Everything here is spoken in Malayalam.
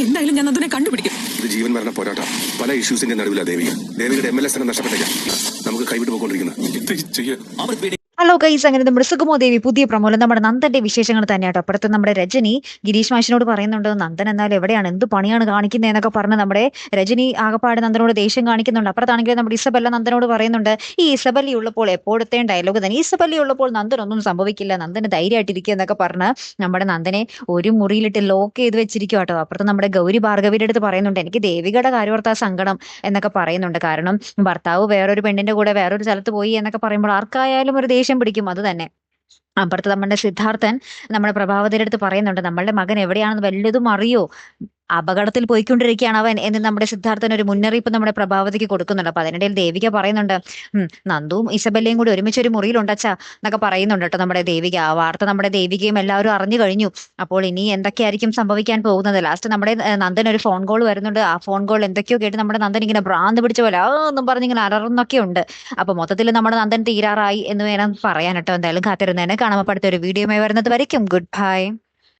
എന്തായാലും ഞാൻ അതിനെ കണ്ടുപിടിക്കും. ഇത് ജീവൻ മരണ പോരാട്ടം. പല ഇഷ്യൂസിന്റെ നടുവിലാണ് ദേവികയുടെ MLA സ്ഥാനം നഷ്ടപ്പെട്ടേക്കാം. നമുക്ക് കൈവിട്ട് പോയിക്കൊണ്ടിരിക്കുന്നത്. ഹലോ ഗൈസ്, അങ്ങനെ നമ്മുടെ സുഗമോ ദേവി പുതിയ പ്രമോലം നമ്മുടെ നന്ദന്റെ വിശേഷങ്ങൾ തന്നെയാട്ടോ. അപ്പുറത്ത് നമ്മുടെ രജനി ഗിരീഷ് മാഷിനോട് പറയുന്നുണ്ട്, നന്ദൻ എന്നാലും എവിടെയാണ്, എന്ത് പണിയാണ് കാണിക്കുന്നത് എന്നൊക്കെ പറഞ്ഞ് നമ്മുടെ രജനി ആകപ്പാട് നന്ദനോട് ദേഷ്യം കാണിക്കുന്നുണ്ട്. അപ്പുറത്താണെങ്കിൽ നമ്മുടെ ഇസബല്ല നന്ദനോട് പറയുന്നുണ്ട്, ഈ ഇസബല്ലി ഉള്ളപ്പോൾ എപ്പോഴത്തെയും ഡയലോഗ് തന്നെ, ഇസബല്ലി ഉള്ളപ്പോൾ നന്ദനൊന്നും സംഭവിക്കില്ല, നന്ദന് ധൈര്യമായിട്ടിരിക്കുക എന്നൊക്കെ പറഞ്ഞ് നമ്മുടെ നന്ദനെ ഒരു മുറിയിലിട്ട് ലോക്ക് ചെയ്ത് വെച്ചിരിക്കുക കേട്ടോ. അപ്പുറത്ത് നമ്മുടെ ഗൗരി ഭാർഗവിയുടെ അടുത്ത് പറയുന്നുണ്ട്, എനിക്ക് ദേവികയുടെ കാര്യോർത്താ സങ്കടം എന്നൊക്കെ പറയുന്നുണ്ട്. കാരണം ഭർത്താവ് വേറൊരു പെണ്ണിന്റെ കൂടെ വേറൊരു സ്ഥലത്ത് പോയി എന്നൊക്കെ പറയുമ്പോൾ ആർക്കായാലും ഒരു ദേഷ്യം പിടിക്കും. അത് തന്നെ. അപ്പുറത്ത് നമ്മുടെ സിദ്ധാർത്ഥൻ നമ്മുടെ പ്രഭാവതിയുടെ അടുത്ത് പറയുന്നുണ്ട്, നമ്മളുടെ മകൻ എവിടെയാണെന്ന് വല്ലതും അറിയോ, അപകടത്തിൽ പോയിക്കൊണ്ടിരിക്കുകയാണ് അവൻ എന്ന് നമ്മുടെ സിദ്ധാർത്ഥൻ ഒരു മുന്നറിയിപ്പ് നമ്മുടെ പ്രഭാവതിക്ക് കൊടുക്കുന്നുണ്ട്. അപ്പൊ അതിനിടയിൽ ദേവിക പറയുന്നുണ്ട്, നന്ദുവും ഇസബല്ലയും കൂടി ഒരുമിച്ച് ഒരു മുറിയിലുണ്ടച്ചാ എന്നൊക്കെ പറയുന്നുണ്ട് കേട്ടോ നമ്മുടെ ദേവിക. ആ വാർത്ത നമ്മുടെ ദേവികയും എല്ലാവരും അറിഞ്ഞു കഴിഞ്ഞു. അപ്പോൾ ഇനി എന്തൊക്കെയായിരിക്കും സംഭവിക്കാൻ പോകുന്നത്? ലാസ്റ്റ് നമ്മുടെ നന്ദൻ ഒരു ഫോൺ കോൾ വരുന്നുണ്ട്. ആ ഫോൺ കോൾ എന്തൊക്കെയോ കേട്ട് നമ്മുടെ നന്ദൻ ഇങ്ങനെ ഭ്രാന്ത് പിടിച്ച പോലെ എന്നും പറഞ്ഞ് ഇങ്ങനെ അലറുന്നൊക്കെ ഉണ്ട്. അപ്പൊ മൊത്തത്തിൽ നമ്മുടെ നന്ദൻ തീരാറായി എന്ന് വേണം പറയാൻ കേട്ടോ. എന്തായാലും കാത്തിരുന്നതിനെ കാണാൻ അടുത്തൊരു വീഡിയോയുമായി വരുന്നത് വരയ്ക്കും. Good bye.